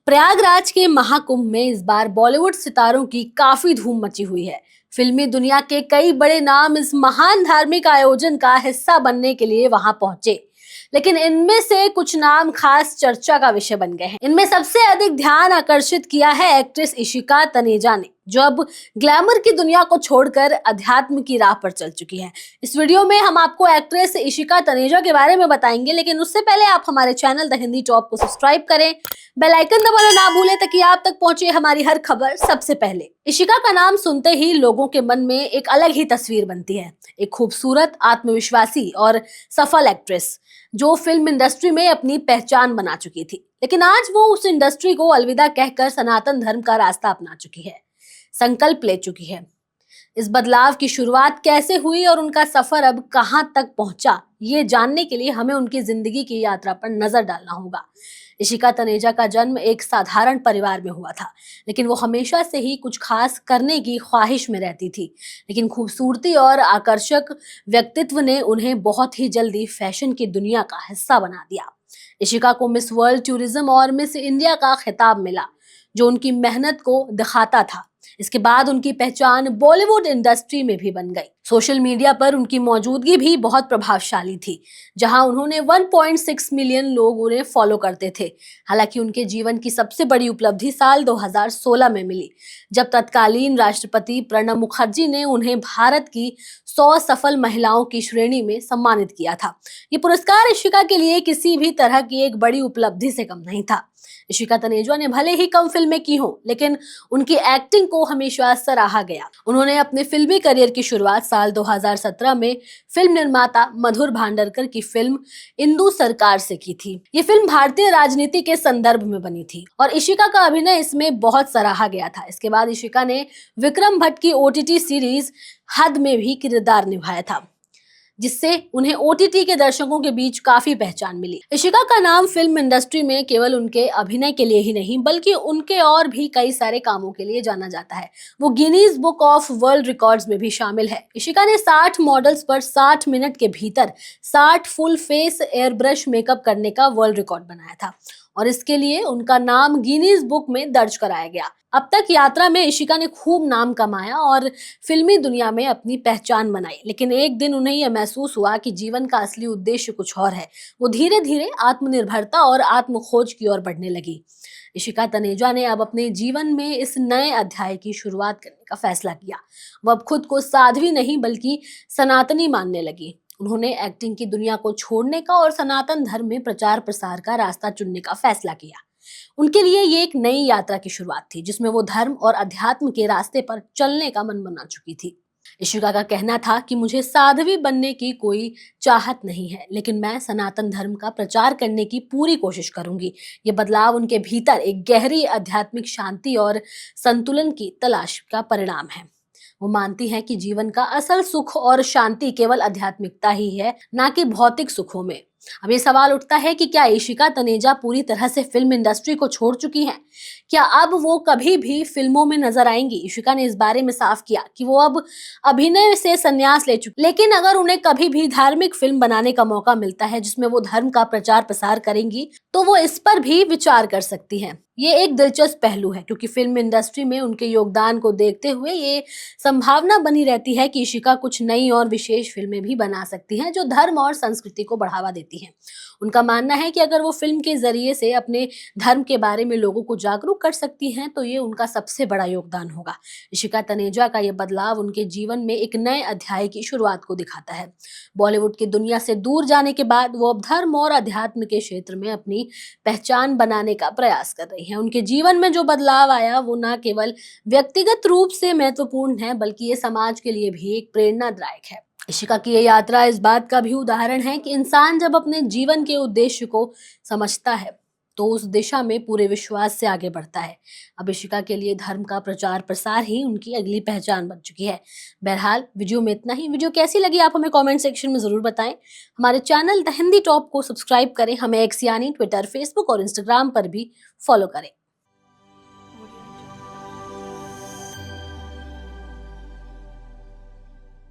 प्रयागराज के महाकुंभ में इस बार बॉलीवुड सितारों की काफी धूम मची हुई है। फिल्मी दुनिया के कई बड़े नाम इस महान धार्मिक आयोजन का हिस्सा बनने के लिए वहां पहुंचे, लेकिन इनमें से कुछ नाम खास चर्चा का विषय बन गए हैं। इनमें सबसे अधिक ध्यान आकर्षित किया है एक्ट्रेस इशिका तनेजा ने, जो अब ग्लैमर की दुनिया को छोड़कर अध्यात्म की राह पर चल चुकी है। इस वीडियो में हम आपको एक्ट्रेस इशिका तनेजा के बारे में बताएंगे, लेकिन उससे पहले आप हमारे चैनल द हिंदी टॉप को सब्सक्राइब करें, बेल आइकन दबाना ना भूलें ताकि आप तक पहुंचे हमारी हर खबर सबसे पहले। इशिका का नाम सुनते ही लोगों के मन में एक अलग ही तस्वीर बनती है। एक खूबसूरत, आत्मविश्वासी और सफल एक्ट्रेस जो फिल्म इंडस्ट्री में अपनी पहचान बना चुकी थी, लेकिन आज वो उस इंडस्ट्री को अलविदा कहकर सनातन धर्म का रास्ता अपना चुकी है, संकल्प ले चुकी है। इस बदलाव की शुरुआत कैसे हुई और उनका सफर अब कहां तक पहुंचा, ये जानने के लिए हमें उनकी जिंदगी की यात्रा पर नजर डालना होगा। इशिका तनेजा का जन्म एक साधारण परिवार में हुआ था, लेकिन वो हमेशा से ही कुछ खास करने की ख्वाहिश में रहती थी। लेकिन खूबसूरती और आकर्षक व्यक्तित्व ने उन्हें बहुत ही जल्दी फैशन की दुनिया का हिस्सा बना दिया। इशिका को मिस वर्ल्ड टूरिज्म और मिस इंडिया का खिताब मिला, जो उनकी मेहनत को दिखाता था। इसके बाद उनकी पहचान बॉलीवुड इंडस्ट्री में भी बन गई। सोशल मीडिया पर उनकी मौजूदगी भी बहुत प्रभावशाली थी, जहां उन्होंने 1.6 मिलियन लोग उन्हें फॉलो करते थे। हालांकि उनके जीवन की सबसे बड़ी उपलब्धि साल 2016 में मिली, जब तत्कालीन राष्ट्रपति प्रणब मुखर्जी ने उन्हें भारत की 100 सफल महिलाओं की श्रेणी में सम्मानित किया था। ये पुरस्कार इशिका के लिए किसी भी तरह की एक बड़ी उपलब्धि से कम नहीं था। इशिका तनेजा ने भले ही कम फिल्में की हों, लेकिन उनकी एक्टिंग को हमेशा सराहा गया। उन्होंने अपने फिल्मी करियर की शुरुआत साल 2017 में फिल्म निर्माता मधुर भांडरकर की फिल्म इंदु सरकार से की थी। ये फिल्म भारतीय राजनीति के संदर्भ में बनी थी और इशिका का अभिनय इसमें बहुत सराहा गया था। इसके बाद इशिका ने विक्रम भट्ट की OTT सीरीज हद में भी किरदार निभाया था, जिससे उन्हें OTT के दर्शकों के बीच काफी पहचान मिली। इशिका का नाम फिल्म इंडस्ट्री में केवल उनके अभिनय के लिए ही नहीं, बल्कि उनके और भी कई सारे कामों के लिए जाना जाता है। वो Guinness book of world records में भी शामिल है। इशिका ने 60 मॉडल्स पर 60 मिनट के भीतर 60 full face air brush makeup करने का वर्ल्ड रिकॉर्ड बनाया था और इसके लिए उनका नाम गिनीज बुक में दर्ज कराया गया। अब तक यात्रा में इशिका ने खूब नाम कमाया और फिल्मी दुनिया में अपनी पहचान बनाई, लेकिन एक दिन उन्हें यह महसूस हुआ कि जीवन का असली उद्देश्य कुछ और है। वो धीरे धीरे आत्मनिर्भरता और आत्म खोज की ओर बढ़ने लगी। इशिका तनेजा ने अब अपने जीवन में इस नए अध्याय की शुरुआत करने का फैसला किया। वो अब खुद को साध्वी नहीं बल्कि सनातनी मानने लगी। उन्होंने एक्टिंग की दुनिया को छोड़ने का और सनातन धर्म में प्रचार प्रसार का रास्ता चुनने का फैसला किया। उनके लिए ये एक नई यात्रा की शुरुआत थी, जिसमें वो धर्म और अध्यात्म के रास्ते पर चलने का मन बना चुकी थी। इशिका का कहना था कि मुझे साध्वी बनने की कोई चाहत नहीं है, लेकिन मैं सनातन धर्म का प्रचार करने की पूरी कोशिश करूंगी। ये बदलाव उनके भीतर एक गहरी आध्यात्मिक शांति और संतुलन की तलाश का परिणाम है। वो मानती हैं कि जीवन का असल सुख और शांति केवल आध्यात्मिकता ही है, ना कि भौतिक सुखों में। अब ये सवाल उठता है कि क्या इशिका तनेजा पूरी तरह से फिल्म इंडस्ट्री को छोड़ चुकी हैं? क्या अब वो कभी भी फिल्मों में नजर आएंगी? इशिका ने इस बारे में साफ किया कि वो अब अभिनय से संन्यास ले चुकी, लेकिन अगर उन्हें कभी भी धार्मिक फिल्म बनाने का मौका मिलता है जिसमें वो धर्म का प्रचार प्रसार करेंगी, तो वो इस पर भी विचार कर सकती हैं। ये एक दिलचस्प पहलू है, क्योंकि फिल्म इंडस्ट्री में उनके योगदान को देखते हुए ये संभावना बनी रहती है कि इशिका कुछ नई और विशेष फिल्में भी बना सकती हैं जो धर्म और संस्कृति को बढ़ावा देती हैं। उनका मानना है कि अगर वो फिल्म के जरिए से अपने धर्म के बारे में लोगों को जागरूक कर सकती हैं, तो ये उनका सबसे बड़ा योगदान होगा। इशिका तनेजा का ये बदलाव उनके जीवन में एक नए अध्याय की शुरुआत को दिखाता है। बॉलीवुड की दुनिया से दूर जाने के बाद वो अब धर्म और अध्यात्म के क्षेत्र में अपनी पहचान बनाने का प्रयास कर रही हैं। उनके जीवन में जो बदलाव आया वो न केवल व्यक्तिगत रूप से महत्वपूर्ण है, बल्कि ये समाज के लिए भी एक प्रेरणादायक है। इशिका की ये यात्रा इस बात का भी उदाहरण है कि इंसान जब अपने जीवन के उद्देश्य को समझता है तो उस दिशा में पूरे विश्वास से आगे बढ़ता है। अब इशिका के लिए धर्म का प्रचार प्रसार ही उनकी अगली पहचान बन चुकी है। बहरहाल वीडियो में इतना ही। वीडियो कैसी लगी आप हमें कमेंट सेक्शन में जरूर बताएं। हमारे चैनल द हिंदी टॉप को सब्सक्राइब करें। हमें एक्स यानी ट्विटर, फेसबुक और इंस्टाग्राम पर भी फॉलो करें।